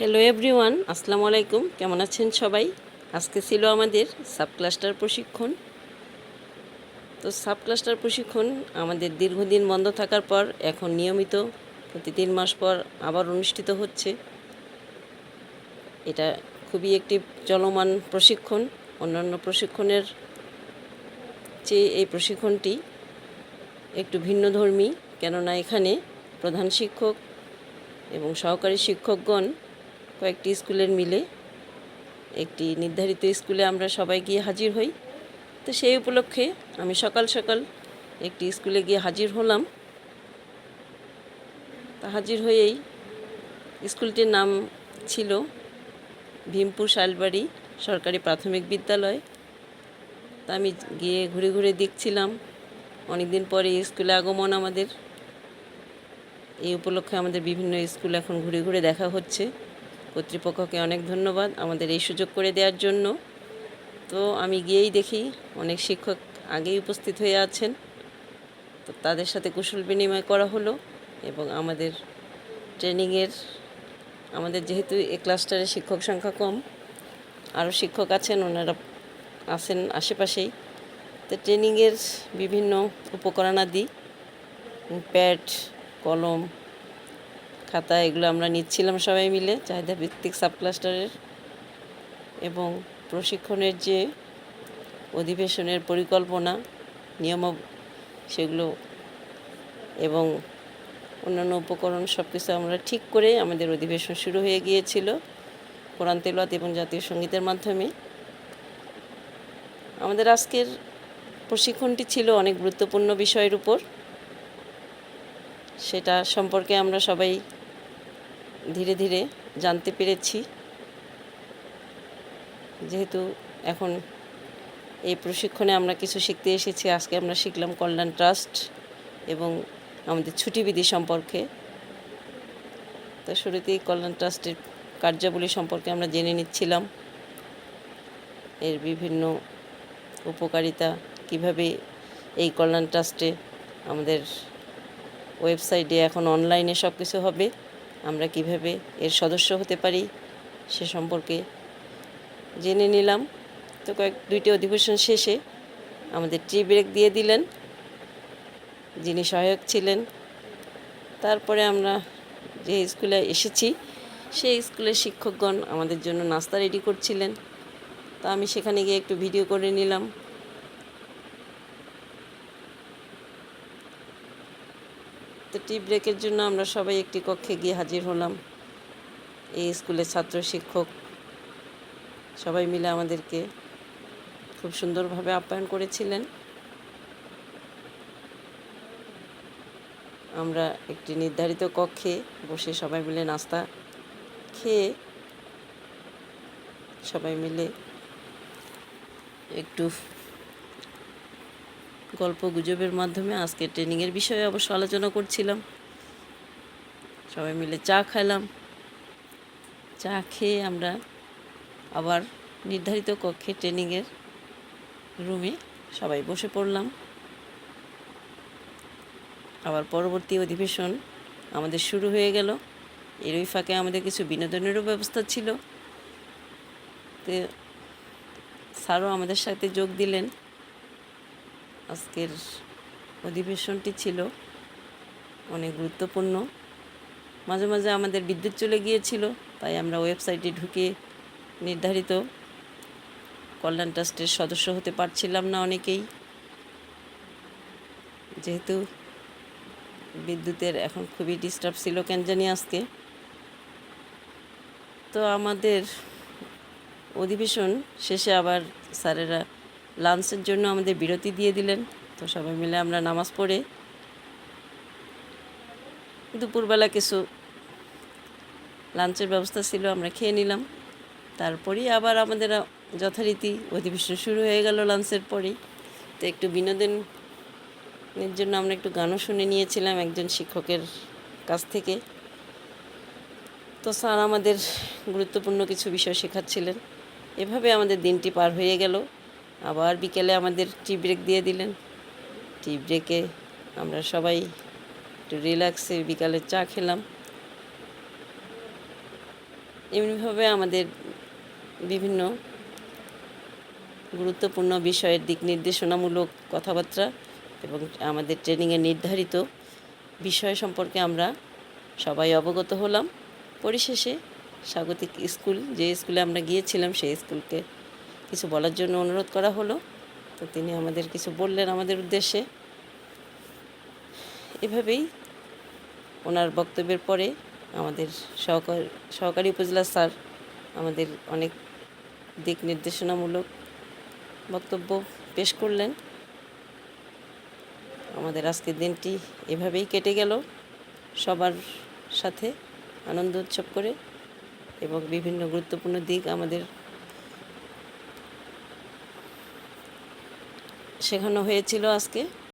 Hello everyone, আসসালামু আলাইকুম। কেমন আছেন সবাই? আজকে ছিল আমাদের সাব ক্লাস্টার প্রশিক্ষণ। তো সাব ক্লাস্টার প্রশিক্ষণ আমাদের দীর্ঘদিন বন্ধ থাকার পর এখন নিয়মিত প্রতি 3 মাস পর আবার অনুষ্ঠিত হচ্ছে। এটা খুবই একটি চলমান প্রশিক্ষণ। অন্যান্য প্রশিক্ষণের চেয়ে এই প্রশিক্ষণটি একটু ভিন্নধর্মী, কেননা এখানে প্রধান শিক্ষক এবং সহকারী শিক্ষকগণ কয়েকটি স্কুলের মিলে একটি নির্ধারিত স্কুলে আমরা সবাই গিয়ে হাজির হই। তো সেই উপলক্ষে আমি সকাল সকাল একটি স্কুলে গিয়ে হাজির হলাম। তা হাজির হয়েই স্কুলটির নাম ছিল ভীমপুর শালবাড়ি সরকারি প্রাথমিক বিদ্যালয়। তা আমি গিয়ে ঘুরে ঘুরে দেখছিলাম। অনেক দিন পরে এই স্কুলে আগমন আমাদের। এই উপলক্ষে আমাদের বিভিন্ন স্কুল এখন ঘুরে ঘুরে দেখা হচ্ছে। কর্তৃপক্ষকে অনেক ধন্যবাদ আমাদের এই সুযোগ করে দেওয়ার জন্য। তো আমি গিয়েই দেখি অনেক শিক্ষক আগেই উপস্থিত হয়ে আছেন। তো তাদের সাথে কুশল বিনিময় করা হলো এবং আমাদের ট্রেনিংয়ের আমাদের যেহেতু এ ক্লাস্টারে শিক্ষক সংখ্যা কম, আরও শিক্ষক আছেন, ওনারা আছেন আশেপাশেই। তো ট্রেনিংয়ের বিভিন্ন উপকরণাদি, প্যাড, কলম, খাতা, এগুলো আমরা নিচ্ছিলাম সবাই মিলে চাহিদা ভিত্তিক সাব ক্লাস্টারের। এবং প্রশিক্ষণের যে অধিবেশনের পরিকল্পনা, নিয়ম, সেগুলো এবং অন্যান্য উপকরণ সব কিছু আমরা ঠিক করে আমাদের অধিবেশন শুরু হয়ে গিয়েছিল কোরআন তেলাওয়াত এবং জাতীয় সঙ্গীতের মাধ্যমে। আমাদের আজকের প্রশিক্ষণটি ছিল অনেক গুরুত্বপূর্ণ বিষয়ের উপর। সেটা সম্পর্কে আমরা সবাই ধীরে ধীরে জানতে পেরেছি। যেহেতু এখন এই প্রশিক্ষণে আমরা কিছু শিখতে এসেছি, আজকে আমরা শিখলাম কল্যাণ ট্রাস্ট এবং আমাদের ছুটিবিধি সম্পর্কে। তো শুরুতেই কল্যাণ ট্রাস্টের কার্যাবলী সম্পর্কে আমরা জেনে নিচ্ছিলাম, এর বিভিন্ন উপকারিতা, কিভাবে এই কল্যাণ ট্রাস্টে আমাদের ওয়েবসাইটে এখন অনলাইনে সব কিছু হবে, আমরা কিভাবে এর সদস্য হতে পারি সে সম্পর্কে জেনে নিলাম। তো দুইটি অধিবেশন শেষে আমাদের টি ব্রেক দিয়ে দিলেন যিনি সহায়ক ছিলেন। তারপরে আমরা যে স্কুলে এসেছি সেই স্কুলের শিক্ষকগণ আমাদের জন্য নাস্তা রেডি করছিলেন। তা আমি সেখানে গিয়ে একটু ভিডিও করে নিলাম। তো টি ব্রেকের জন্য আমরা সবাই একটি কক্ষে গিয়ে হাজির হলাম। এই স্কুলের ছাত্র শিক্ষক সবাই মিলে আমাদেরকে খুব সুন্দরভাবে আপ্যায়ন করেছিলেন। আমরা একটি নির্ধারিত কক্ষে বসে সবাই মিলে নাস্তা খেয়ে সবাই মিলে একটু গল্প গুজবের মাধ্যমে আজকে ট্রেনিংয়ের বিষয়ে অবশ্য আলোচনা করছিলাম। সবাই মিলে চা খেলাম। চা খেয়ে আমরা আবার নির্ধারিত কক্ষে ট্রেনিংয়ের রুমে সবাই বসে পড়লাম। আবার পরবর্তী অধিবেশন আমাদের শুরু হয়ে গেল। এরই ফাঁকে আমাদের কিছু বিনোদনেরও ব্যবস্থা ছিল। তো স্যারও আমাদের সাথে যোগ দিলেন। আজকের অধিবেশনটি ছিল অনেক গুরুত্বপূর্ণ। মাঝে মাঝে আমাদের বিদ্যুৎ চলে গিয়েছিল, তাই আমরা ওয়েবসাইটে ঢুকে নির্ধারিত কল্যাণ ট্রাস্টের সদস্য হতে পারছিলাম না অনেকেই, যেহেতু বিদ্যুতের এখন খুবই ডিস্টার্ব ছিল কেন জানি আজকে। তো আমাদের অধিবেশন শেষে আবার স্যারেরা লাঞ্চের জন্য আমাদের বিরতি দিয়ে দিলেন। তো সবাই মিলে আমরা নামাজ পড়ে দুপুরবেলা কিছু লাঞ্চের ব্যবস্থা ছিল, আমরা খেয়ে নিলাম। তারপরেই আবার আমাদের যথারীতি অধিবেশন শুরু হয়ে গেল লাঞ্চের পরেই। তো একটু বিনোদনের জন্য আমরা একটু গানও শুনে নিয়েছিলাম একজন শিক্ষকের কাছ থেকে। তো স্যার আমাদের গুরুত্বপূর্ণ কিছু বিষয় শেখাচ্ছিলেন। এভাবে আমাদের দিনটি পার হয়ে গেল। আবার বিকেলে আমাদের টি ব্রেক দিয়ে দিলেন। টি ব্রেকে আমরা সবাই একটু রিল্যাক্সে বিকালে চা খেলাম। এমনিভাবে আমাদের বিভিন্ন গুরুত্বপূর্ণ বিষয়ের দিক নির্দেশনামূলক কথাবার্তা এবং আমাদের ট্রেনিংয়ে নির্ধারিত বিষয় সম্পর্কে আমরা সবাই অবগত হলাম। পরিশেষে স্বাগতিক স্কুল, যে স্কুলে আমরা গিয়েছিলাম সেই স্কুলকে কিছু বলার জন্য অনুরোধ করা হলো। তো তিনি আমাদের কিছু বললেন আমাদের উদ্দেশ্যে। এভাবেই ওনার বক্তব্যের পরে আমাদের সহকারী উপজেলা স্যার আমাদের অনেক দিক নির্দেশনামূলক বক্তব্য পেশ করলেন। আমাদের আজকের দিনটি এভাবেই কেটে গেল সবার সাথে আনন্দ উৎসব করে, এবং বিভিন্ন গুরুত্বপূর্ণ দিক আমাদের শেখানো হয়েছিল আজকে।